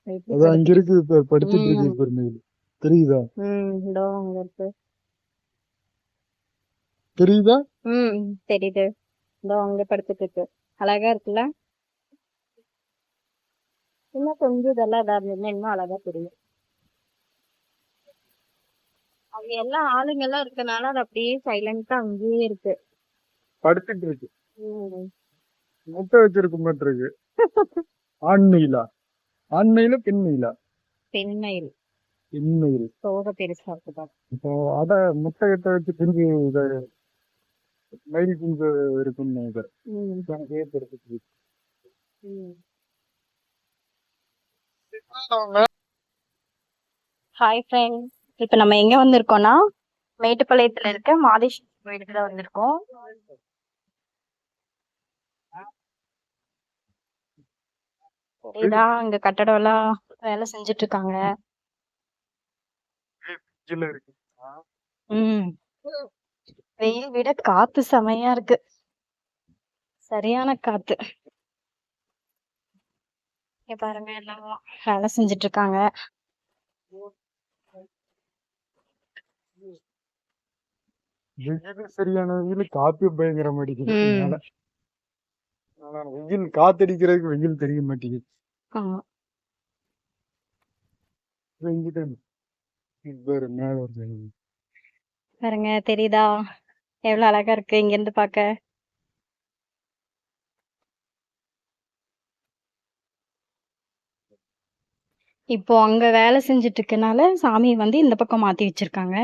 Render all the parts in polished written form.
அது அங்க இருக்கு, இப்ப படுத்துட்டு இருக்கு ம் பாருங்க. தெரியுதா? இதோ அங்க இருக்கு. தெரியுதா? தெரியுது. இதோ அங்க படுத்துட்டு இருக்கு. அழகா இருக்குல்ல? இன்னும் கொஞ்சம் இதெல்லாம் இதா இருந்ததுன்னா இன்னும் அழகா தெரியும். அங்க எல்லாம் ஆளுங்க எல்லாம் இருக்கனால அது அப்படியே சைலண்டா அங்கேயே இருக்கு. படுத்துட்டு இருக்கு. ம். முட்டை வச்சிருக்கு மாட்டிருக்கு. ஆண் மயிலா? ஆண் மயிலா பெண் மயிலா? பெண்மயில். பெண் மயில். தோகை பெருசா இருக்குதா? இப்போ அட முட்டை கிட்ட வச்சு குஞ்சு மயில் குஞ்சு இருக்குன்னு நினைக்கிறேன். ம் எனக்கே படுத்துட்டு இருக்கு. ம் ஹாய் ஃப்ரெண்ட்ஸ். இப்ப நம்ம எங்க வந்திருக்கோம்னா மேட்டுப்பாளையத்துல இருக்க மாதேஸ்வரர் கோயிலுக்கு தான் வந்திருக்கோம். இதான் இங்க கட்டடம் எல்லாம் வேலை செஞ்சுட்டு இருக்காங்க. கீழே இருக்கு. ம் வெயில் விட காத்து செமையா இருக்கு. சரியான காத்து. இங்க பாருங்க எல்லாம் வேலை செஞ்சுட்டு இருக்காங்க. வெயில் சரியான வெயில், காத்து பயங்கர மாட்டேங்குது ம் மேல. ஆனா வெயில் காத்தடிக்கிறதுக்கு வெயில் தெரிய மாட்டேங்குது. ஆமா. வெங்கிட்டேன் வேற மேல வருது. பாருங்க தெரியுதா எவ்வளவு அழகா இருக்கு இங்க இருந்து பாக்க. இப்போ அங்க வேலை செஞ்சுட்டு இருக்கனால சாமி வந்து இந்த பக்கம் மாத்தி வச்சிருக்காங்க.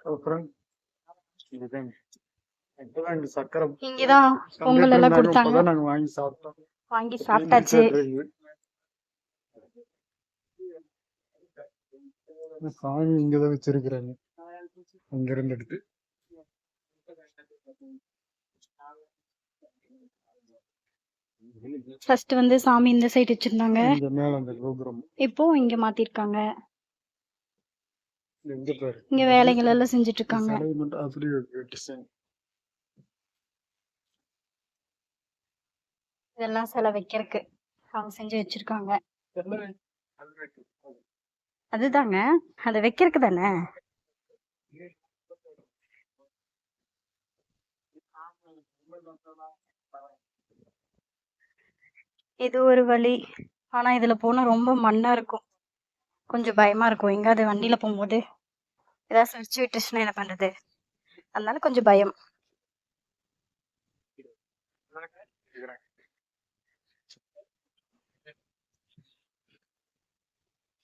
அப்புறம் இதுதான் இப்பதான் இங்க சக்கரை இங்கதான் பொங்கல் தந்துட்டு எல்லாம் இருந்தாங்க. கொடுத்தாங்க. இப்பதான் நாங்க வாங்கி சாப்பிட்டோம். வாங்கி தீந்துருச்சு சாப்பிட்டாச்சு. இருக்கு. சாமி இங்கதான் வச்சிருக்கிறாங்க, அங்க இருந்து எடுத்து. ஃபர்ஸ்ட் வந்து சாமி இந்த சைடு வச்சிருந்தாங்க. இங்க மேல அந்த கோபுரம் இப்போ இங்க மாத்திருக்காங்க. எங்க பாரு, இங்க வேலைகள் எல்லாம் செஞ்சுட்டு இருக்காங்க. சிலை மட்டும் அப்படியே டிசைன். இதெல்லாம் சிலை வைக்கிறதுக்கு அவங்க செஞ்சு வச்சிருக்காங்க. அதுதாங்க அதை வைக்கிறதுக்கு தானே. இது ஒரு வழி. ஆனா இதுல போனா ரொம்ப மண்ணா இருக்கும். கொஞ்சம் பயமா இருக்கும். எங்காவது வண்டியில போகும்போது ஏதாவது சுழிச்சு விட்டுச்சுன்னா என்ன பண்றது, அதனால கொஞ்சம் பயம்.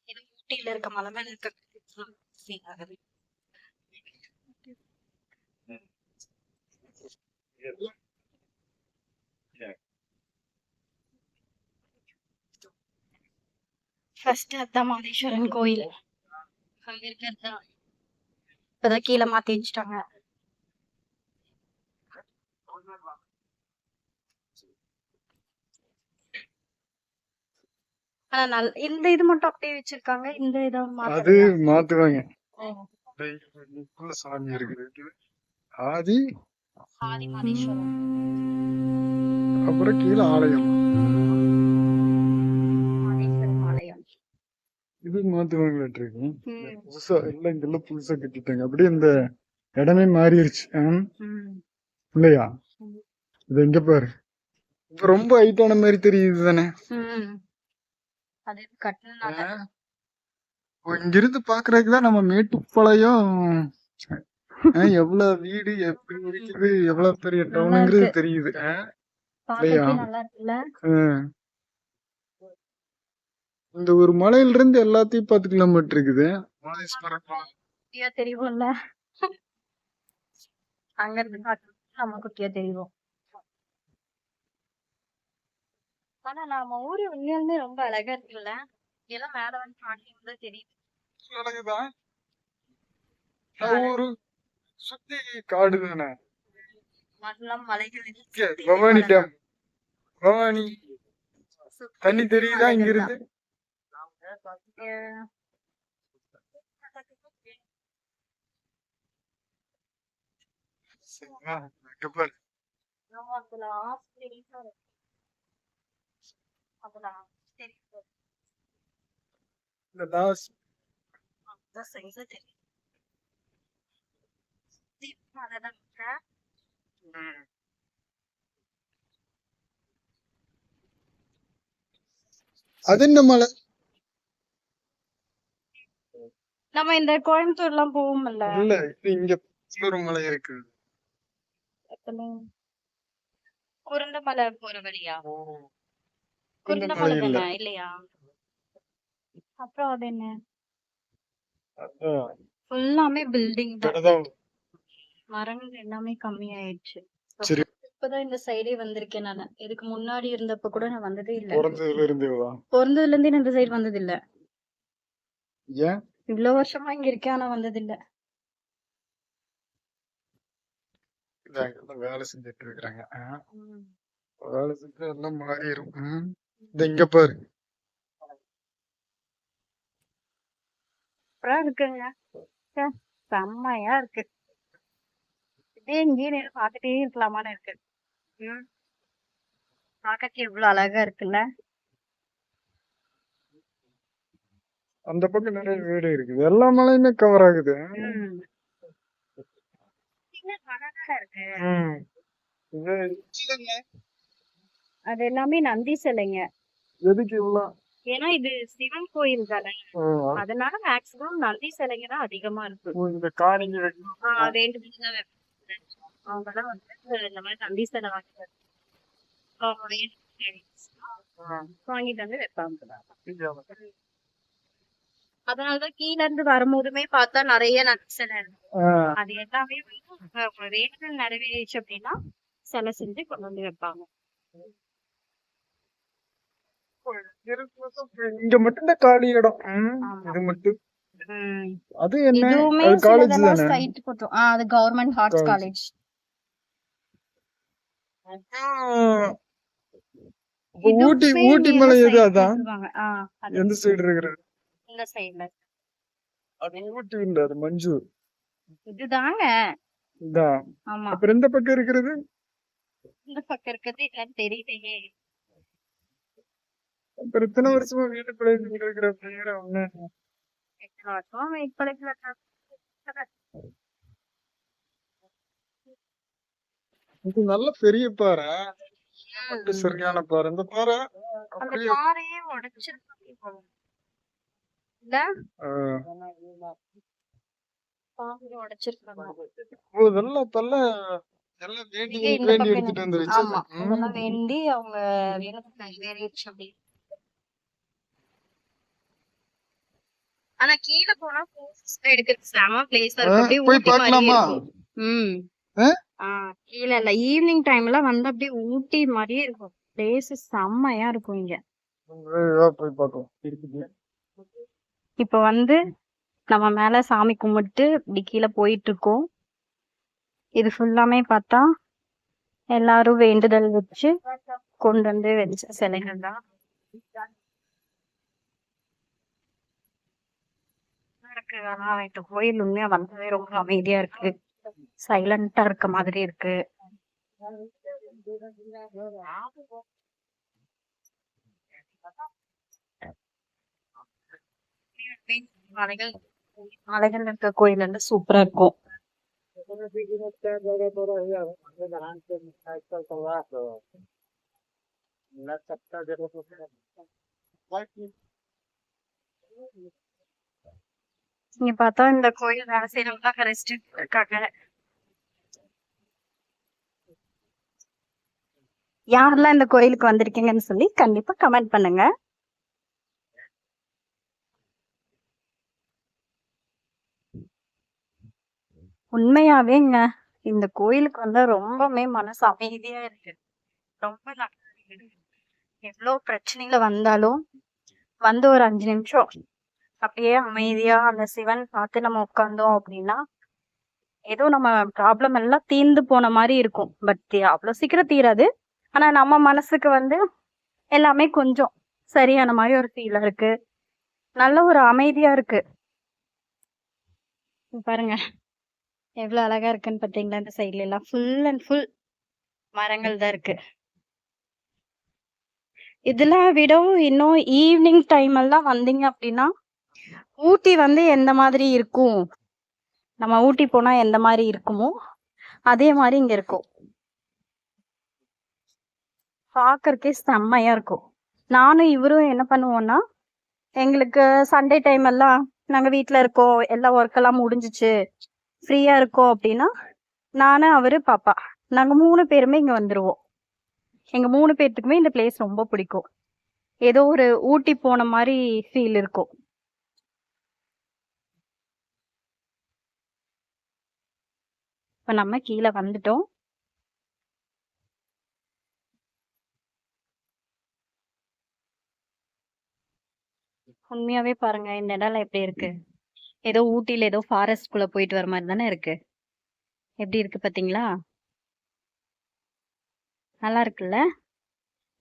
இது ஊட்டியில இருக்க மலை மேல இருக்க feel ஆகுது. ஃபர்ஸ்ட் அதான் மாதேஸ்வரன் கோயில். அங்க இருக்கிறதுதான் இப்பதான் கீழே மாத்தி வச்சுட்டாங்க. ஆனா இந்த இது மட்டும் அப்படியே வச்சிருக்காங்க. இந்த இதை அது மாத்தலையா? மாத்துவாங்க. ம். இதுக்குள்ள சாமி இருக்குது. ஆதி ஆதி மாதேஸ்வரன். அப்புறம் கீழே ஆலயம். மாதேஸ்வரன் ஆலயம். இது மாத்துவாங்களாட்டு இருக்கு. ம். புதுசா எல்லாம் இங்கெல்லாம் புதுசா கட்டிட்டாங்க. அப்படியே இந்த இடமே மாறிடுச்சு. ம். இல்லையா? ம். இது எங்க பாரு, இப்ப ரொம்ப ஹைட்டான மாதிரி தெரியுது தானே. ம். அது கட்டினால இங்கிருந்து பாக்குறதுக்குதான் நம்ம மேட்டுப்பாளையம் எவ்வளவு வீடு எப்படி இருக்குது, எவ்வளவு பெரிய நல்லா டவுனுங்கிறது இருக்கு. தெரியுது. இல்லையா? பாக்கவே நல்லா இருக்குல்ல. இந்த ஒரு மலையில இருந்து எல்லாத்தையும் 10 கிலோமீட்டர் இருக்குது. மாதேஸ்வரன் மலை. குட்டியா தெரியும்ல. அங்க இருந்து காட்டு நம்ம குட்டியா தெரியும். ஆனா நம்ம ஊரு உண்மையாலுமே ரொம்ப அழகா இருக்குல்ல. எல்லாம் மேல வந்து பாக்கும்போது தெரியுது. அழகுதான். நம்ம ஊரு சுத்தி காடு தானே. மரம் மலைகள் பவானி டேம், பவானி தண்ணி தெரியுதா இங்க இருந்து? இங்க பாரு. இந்த லாஸ் அது என்ன மலை? நம்ம இந்த கோயம்புத்தூர் எல்லாம் போவோம்ல, இல்ல, இது இங்க ஒரு மலை இருக்கு. குருந்தமலை போற வழியா? இந்த குருந்தமலை மலை இல்ல. தானே இல்லையா? அப்புறம் அது என்ன? அதான் ஃபுல்லாமே பில்டிங் தான், இப்பதான் மரங்கள் எல்லாமே கம்மியாயிடுச்சு. சரி. இப்பதான் இந்த சைடே வந்திருக்கேன் நானு. இதுக்கு முன்னாடி இருந்தப்ப கூட நான் வந்ததே இல்ல. பிறந்ததுல இருந்தேவா? பிறந்ததுல இருந்தே நான் இந்த சைடு வந்தது இல்ல. ஏன்? இவ்வளவு வருஷமா இங்க இருக்கேன், ஆனா வந்தது இல்ல. இதான் வேலை செஞ்சுட்டு இருக்கிறாங்க. வேலை செஞ்சு எல்லாம் மாறிடும். இந்த இங்க பாரு. அப்புறம் இருக்குங்க, செம்மையா இருக்கு. இதே இங்கேயே நேரம் பார்த்துட்டே இருக்கலாமான்னு இருக்கு. பார்க்கறதுக்கு இவ்வளவு அழகா இருக்குல்ல. அந்த பக்கம் நிறைய வீடு இருக்குது. எல்லா மலையுமே கவர் ஆகுது. அழகா இருக்கு. இது அது எல்லாமே நந்தி சிலைங்க. எதுக்கு இவ்வளவு? ஏன்னா இது சிவன் கோயில் தானே, அதனால மேக்சிமம் நந்தி சிலைங்க தான் அதிகமா இருக்கு. இந்த காணிங்க வேண்டுமெல்லாம் அவங்கெல்லாம் வந்து இந்த மாதிரி நந்தி சிலை வாங்கிட்டு வந்து வைப்பாங்க. அதனாலதான் கீழ இருந்து வரும்போதுமே பார்த்தா நிறைய நந்தி சிலை இருக்கும். அது எல்லாமே வந்து வேண்டுதல் நிறைவேறிச்சு அப்படின்னா சிலை செஞ்சு கொண்டு வந்து வைப்பாங்க. இங்க மட்டும் தான் காலி இடம். இது மட்டும். அது என்ன? இதுவுமே அது காலேஜ் சிலதெல்லாம் தானே? சைட் போட்டோம். அது government arts college. Ooty Ooty மலை எது? அதான் எந்த சைடு இருக்கிறது? இந்த சைடுல. அது ஊட்டி இல்ல, அது மஞ்சூர். இதுதாங்க. இதான். ஆமா, அப்புறம் எந்த பக்கம் இருக்கிறது? இந்த பக்கம் இருக்கிறது என்னன்னு தெரியலையே. அப்புறம் இத்தனை வருஷமா வீட்டுக்குள்ளே இருக்கிற பேர ஒண்ணு. எத்தனை வருஷமா வெயிட் பண்ணிட்டு. இது நல்ல பெரிய பாறை. சரியான பாறை. இந்த பாறை அந்த பாறையே உடைச்சிருக்காங்க இல்ல? பாறை உடைச்சிருக்காங்க. இதெல்லாம் தள்ள எல்லாம் வேண்டி எடுத்துட்டு வந்துருச்சு. ஆமா, அதெல்லாம் வேண்டி அவங்க நிறைவேறிடுச்சு அப்படி. ஆனா கீழே போனா எடுக்கிறது செம பிளேஸா இருக்கு. அப்படியே போய் ஊட்டி மாதிரியே பார்க்கலாமா? இருக்கும். கீழ இல்ல, ஈவினிங் டைம்ல வந்து அப்படியே ஊட்டி மாதிரியே இருக்கும். பிளேஸ் செம்மையா இருக்கும் இங்க. போய் பார்க்கலாம். இப்ப வந்து நம்ம மேல சாமி கும்பிட்டு இப்படி கீழே போயிட்டு இருக்கோம். இது ஃபுல்லாமே பார்த்தா எல்லாரும் வேண்டுதல் வச்சு கொண்டு வந்து வச்ச சிலைகள் தான். ஆனா இந்த கோயில் உண்மையா வந்ததே ரொம்ப அமைதியா இருக்கு, சைலண்டா இருக்க மாதிரி இருக்கு. மலைகள் இருக்க கோயில் வந்து சூப்பரா இருக்கும். இங்க பார்த்தா இந்த கோயில் வேலை செய்யறவங்க ரெஸ்ட் இருக்காங்க. யாரெல்லாம் இந்த கோயிலுக்கு வந்திருக்கீங்கன்னு சொல்லி கண்டிப்பா கமெண்ட் பண்ணுங்க. உண்மையாவேங்க இந்த கோயிலுக்கு வந்தா ரொம்பவே மனசு அமைதியா இருக்கு. ரொம்ப எவ்வளவு பிரச்சனையில வந்தாலும் வந்து ஒரு 5 நிமிஷம் அப்படியே அமைதியா அந்த சிவன் பார்த்து நம்ம உட்கார்ந்தோம் அப்படின்னா ஏதோ நம்ம ப்ராப்ளம் எல்லாம் தீர்ந்து போன மாதிரி இருக்கும். பட் அவ்வளவு சீக்கிரம் தீராது. ஆனா நம்ம மனசுக்கு வந்து எல்லாமே கொஞ்சம் சரியான மாதிரி ஒரு ஃபீலா இருக்கு. நல்ல ஒரு அமைதியா இருக்கு. பாருங்க எவ்வளவு அழகா இருக்குன்னு பாத்தீங்களா? இந்த சைட்ல எல்லாம் ஃபுல் அண்ட் ஃபுல் மரங்கள் தான் இருக்கு. இதெல்லாம் விடவும் இன்னும் ஈவினிங் டைம் எல்லாம் வந்தீங்க அப்படின்னா ஊட்டி வந்து எந்த மாதிரி இருக்கும், நம்ம ஊட்டி போனா எந்த மாதிரி இருக்குமோ அதே மாதிரி இங்க இருக்கும். பாக்கறதுக்கே செம்மையா இருக்கும். நானும் இவரும் என்ன பண்ணுவோம்னா, எங்களுக்கு சண்டே டைம் எல்லாம் நாங்க வீட்ல இருக்கோம், எல்லா ஒர்க் எல்லாம் முடிஞ்சிச்சு, ஃப்ரீயா இருக்கோம் அப்படின்னா நானு அவரு பாப்பா நாங்க 3 பேருமே இங்க வந்துருவோம். எங்க 3 பேர்த்துக்குமே இந்த பிளேஸ் ரொம்ப பிடிக்கும். ஏதோ ஒரு ஊட்டி போன மாதிரி ஃபீல் இருக்கும். இப்ப நம்ம கீழே வந்துட்டோம். உண்மையாவே பாருங்க இந்த இடம்லாம் எப்படி இருக்கு. ஏதோ ஊட்டியில ஏதோ ஃபாரஸ்ட் குள்ள போயிட்டு வர மாதிரி தானே இருக்கு. எப்படி இருக்கு பாத்தீங்களா? நல்லா இருக்குல்ல?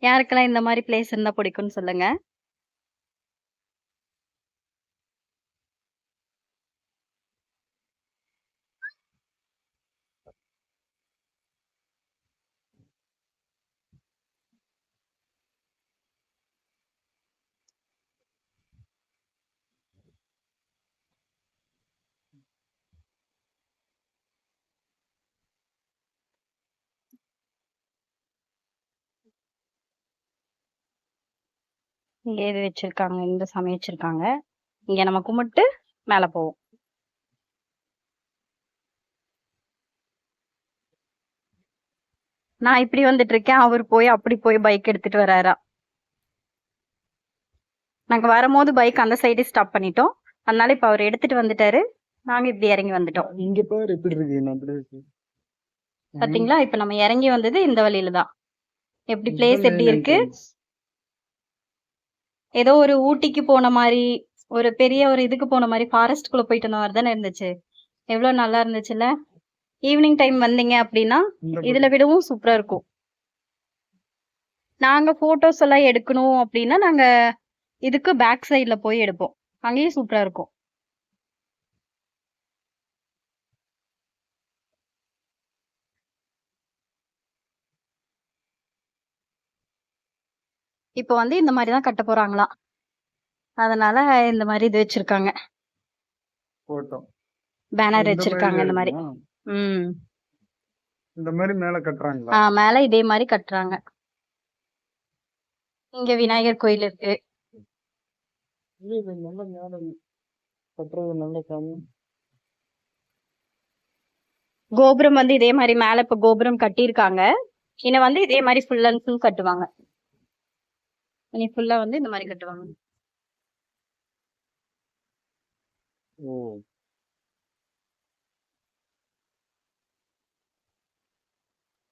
யாருக்கெல்லாம் இந்த மாதிரி பிளேஸ் இருந்தா பிடிக்கும்னு சொல்லுங்க. இங்க எது வச்சிருக்காங்க, இந்த சாமி வச்சிருக்காங்க. இங்க நம்ம கும்பிட்டு மேல போவோம். நான் இப்படி வந்துட்டு இருக்கேன், அவர் போய் அப்படி போய் பைக் எடுத்துட்டு வராரா. நாங்க வரும்போது பைக் அந்த சைடு ஸ்டாப் பண்ணிட்டோம், அதனால இப்ப அவர் எடுத்துட்டு வந்துட்டாரு. நாங்க இப்படி இறங்கி வந்துட்டோம். இங்க பாரு எப்படி இருக்கு நம்ம place. பாத்தீங்களா? இப்ப நம்ம இறங்கி வந்தது இந்த வழியில தான். எப்படி பிளேஸ் இதுதான் எப்படி main இருக்கு? entrance. ஏதோ ஒரு ஊட்டிக்கு போன மாதிரி, ஒரு பெரிய ஒரு இதுக்கு போன மாதிரி, ஃபாரஸ்ட் குள்ள போயிட்டு வந்த மாதிரி தானே இருந்துச்சு. எவ்வளவு நல்லா இருந்துச்சுல்ல? ஈவினிங் டைம் வந்தீங்க அப்படின்னா இந்த இதுல விடவும் சூப்பரா இருக்கும். நாங்க போட்டோஸ் எல்லாம் எடுக்கணும் அப்படின்னா நாங்க இதுக்கு பேக் சைடுல போய் எடுப்போம். அங்கேயும் சூப்பரா இருக்கும். இப்போ வந்து இந்த மாதிரி தான் கட்ட போறாங்களாம், அதனால இந்த மாதிரி இது வச்சிருக்காங்க, photo. பேனர் இந்த வச்சிருக்காங்க இந்த மாதிரி. இருக்குமா? ம் இந்த மாதிரி மேல கட்டுறாங்களா? மேல இதே மாதிரி கட்டுறாங்க. இங்க விநாயகர் கோயில் இருக்கு. இது நல்ல மேல கட்டுறது நல்ல சாமி. கோபுரம் வந்து இதே மாதிரி மேல இப்ப கோபுரம் கட்டியிருக்காங்க. இன்னும் வந்து இதே மாதிரி ஃபுல் அண்ட் ஃபுல் கட்டுவாங்க. இனி ஃபுல்லா வந்து இந்த மாதிரி கட்டுவாங்க. ஓ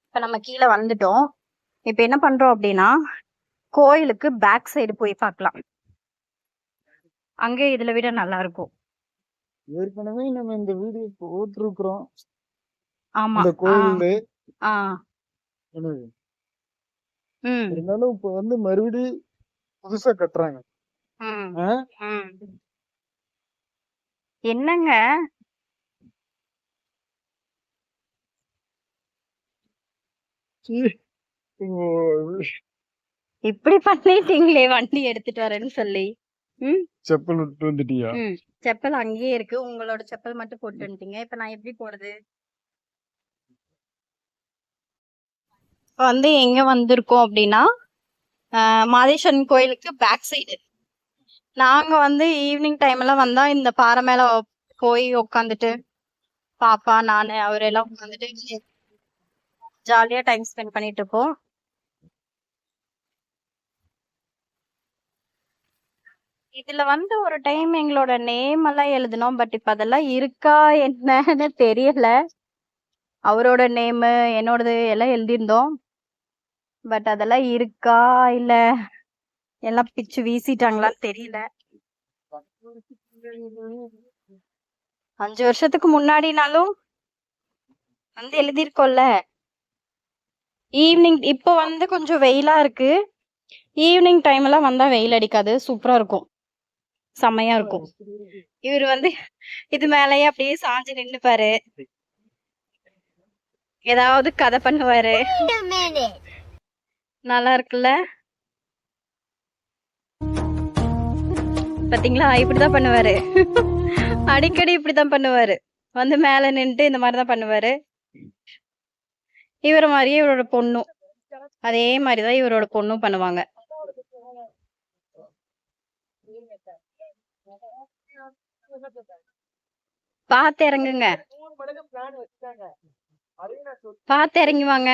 இப்ப நம்ம கீழே வந்துட்டோம். இப்ப என்ன பண்றோம் அப்படின்னா கோயிலுக்கு பேக் சைடு போய் பார்க்கலாம். அங்கே இதுல விட நல்லா இருக்கும். ஏற்கனவே நம்ம இந்த வீடியோ போட்டிருக்கிறோம் ஆமா. இந்த கோயில்ல. ஆ என்னது? ம் இருந்தாலும் இப்ப வந்து மறுபடியும் புதுசா கட்டுறாங்க. ம் ஆ? ம். என்னங்க சீ. ஓ, இப்படி பண்ணிட்டீங்களே வண்டி எடுத்துட்டு வரேன்னு சொல்லி. ம் செப்பல் விட்டு வந்துட்டியா? ம் செப்பல் அங்கேயே இருக்கு, உங்களோட செப்பல் மட்டும் போட்டு வந்துட்டீங்க. இப்ப நான் எப்படி போறது? இப்ப வந்து எங்க வந்திருக்கோம் அப்படின்னா மாதேஸ்வரன் கோயிலுக்கு பேக் சைடு. நாங்க வந்து ஈவினிங் டைம் எல்லாம் வந்தா இந்த பாறை மேல போய் உட்காந்துட்டு பாப்பா நானு அவரெல்லாம் உட்காந்துட்டு ஜாலியா டைம் ஸ்பெண்ட் பண்ணிட்டு இருப்போம். இதுல வந்து ஒரு டைம் எங்களோட நேம் எல்லாம் எழுதினோம், பட் இப்ப அதெல்லாம் இருக்கா என்னன்னு தெரியல. அவரோட நேமு என்னோடது எல்லாம் எழுதியிருந்தோம், பட் அதெல்லாம் இருக்கா இல்ல எல்லாம் பிச்சு வீசிட்டாங்களான்னு தெரியல. 5 வருஷத்துக்கு முன்னாடினாலும் வந்து எழுதியிருக்கோம்ல. ஈவினிங் இப்போ வந்து கொஞ்சம் வெயிலா இருக்கு. ஈவினிங் டைம் எல்லாம் வந்தா வெயில் அடிக்காது, சூப்பரா இருக்கும். செம்மையா இருக்கும். இவர் வந்து இது மேலயே அப்படியே சாஞ்சு நின்னுப்பாரு, ஏதாவது கதை பண்ணுவாரு. நல்லா இருக்குல்ல? பாத்தீங்களா, இப்படிதான் பண்ணுவாரு. அடிக்கடி இப்படிதான் பண்ணுவாரு. வந்து மேல நின்னுட்டு இந்த மாதிரிதான் பண்ணுவாரு. இவர மாதிரியே இவரோட பொண்ணும் அதே மாதிரிதான் இவரோட பொண்ணும் பண்ணுவாங்க. பாத்து இறங்குங்க, பாத்து இறங்கி வாங்க.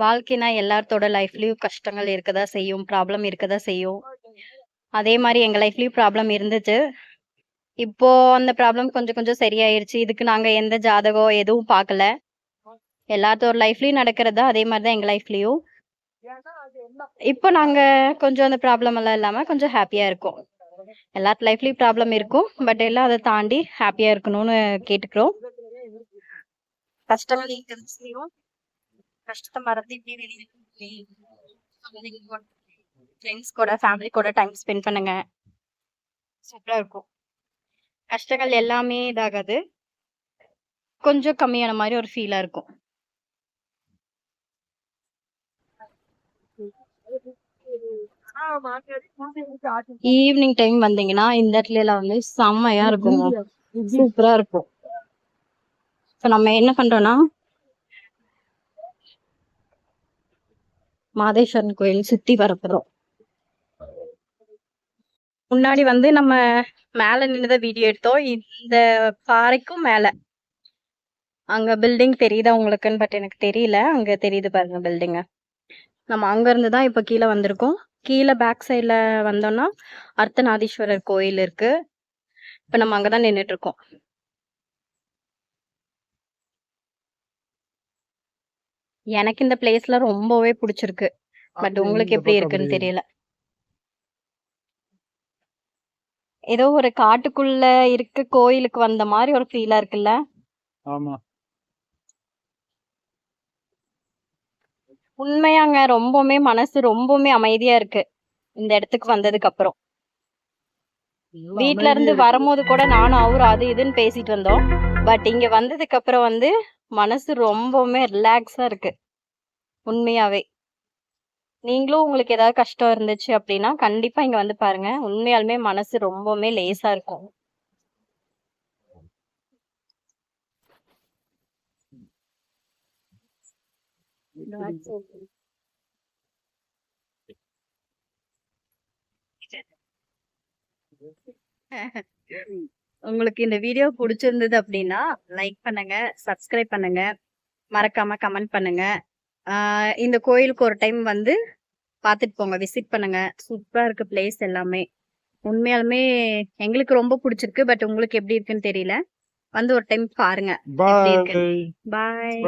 வாழ்க்கைனா எல்லாத்தோட லைஃப்லயும் கஷ்டங்கள் இருக்கதா செய்யும், ப்ராப்ளம் இருக்கதா செய்யும். அதே மாதிரி எங்க லைஃப்லயும் ப்ராப்ளம் இருந்துச்சு. இப்போ அந்த ப்ராப்ளம் கொஞ்சம் கொஞ்சம் சரியாயிருச்சு. இதுக்கு நாங்க எந்த ஜாதகம் எதுவும் பார்க்கல. எல்லாத்தோட லைஃப்லயும் நடக்கிறதா அதே மாதிரிதான் எங்க லைஃப்லயும். இப்போ நாங்க கொஞ்சம் அந்த ப்ராப்ளம் எல்லாம் இல்லாம கொஞ்சம் ஹாப்பியா இருக்கோம். எல்லாத்து லைஃப்லயும் ப்ராப்ளம் இருக்கும், பட் எல்லாம் அதை தாண்டி ஹாப்பியா இருக்கணும்னு கேட்டுக்கிறோம். கஷ்டங்கள் இருக்கிறது செய்யும், கஷ்டத்தை மறந்து இப்படி வெளியே ஃப்ரெண்ட்ஸ் கூட ஃபேமிலி கூட டைம் ஸ்பெண்ட் பண்ணுங்க, சூப்பரா இருக்கும். கஷ்டங்கள் எல்லாமே இதாகாது, கொஞ்சம் கம்மியான மாதிரி ஒரு ஃபீலா இருக்கும். ஈவினிங் டைம் வந்தீங்கன்னா இந்த இடத்துல எல்லாம் வந்து செம்மையா இருக்கும், சூப்பரா இருக்கும். இப்ப நம்ம என்ன பண்றோம்னா மாதேஸ்வரன் கோயில் சுத்தி வரப்போறோம். முன்னாடி வந்து நம்ம மேல நின்னுதான் வீடியோ எடுத்தோம். இந்த பாறைக்கும் மேல அங்க பில்டிங் தெரியுதா உங்களுக்குன்னு, பட் எனக்கு தெரியல. அங்க தெரியுது பாருங்க பில்டிங். நம்ம அங்க இருந்துதான் இப்ப கீழே வந்திருக்கோம். கீழே பேக் சைட்ல வந்தோம்னா அர்த்தநாதீஸ்வரர் கோயில் இருக்கு. இப்ப நம்ம அங்கதான் நின்னுட்டு இருக்கோம். எனக்கு இந்த பிளேஸ்ல ரொம்பவே பிடிச்சிருக்கு, பட் உங்களுக்கு எப்படி இருக்குன்னு தெரியல. ஏதோ ஒரு காட்டுக்குள்ள இருக்க கோயிலுக்கு வந்த மாதிரி ஒரு ஃபீலா இருக்குல்ல? ஆமா, உண்மையாங்க, ரொம்பவுமே மனசு ரொம்பவுமே அமைதியா இருக்கு இந்த இடத்துக்கு வந்ததுக்கு அப்புறம். வீட்ல இருந்து வரும்போது கூட நானும் அவரும் அது இதுன்னு பேசிட்டு வந்தோம், பட் இங்க வந்ததுக்கு அப்புறம் வந்து மனசு ரொம்பவுமே ரிலாக்ஸா இருக்கு உண்மையாவே. நீங்களும் உங்களுக்கு ஏதாவது கஷ்டம் இருந்துச்சு அப்படின்னா கண்டிப்பா இங்க வந்து பாருங்க, உண்மையாலுமே மனசு ரொம்பவுமே லேசா இருக்கும். உங்களுக்கு இந்த வீடியோ பிடிச்சிருந்தது அப்படின்னா லைக் பண்ணுங்க, சப்ஸ்கிரைப் பண்ணுங்க, மறக்காம கமெண்ட் பண்ணுங்க. இந்த கோயிலுக்கு ஒரு டைம் வந்து பார்த்துட்டு போங்க, விசிட் பண்ணுங்க. சூப்பரா இருக்கு பிளேஸ் எல்லாமே. உண்மையாலுமே எங்களுக்கு ரொம்ப பிடிச்சிருக்கு, பட் உங்களுக்கு எப்படி இருக்குன்னு தெரியல. வந்து ஒரு டைம் பாருங்க எப்படி இருக்கு. பாய்.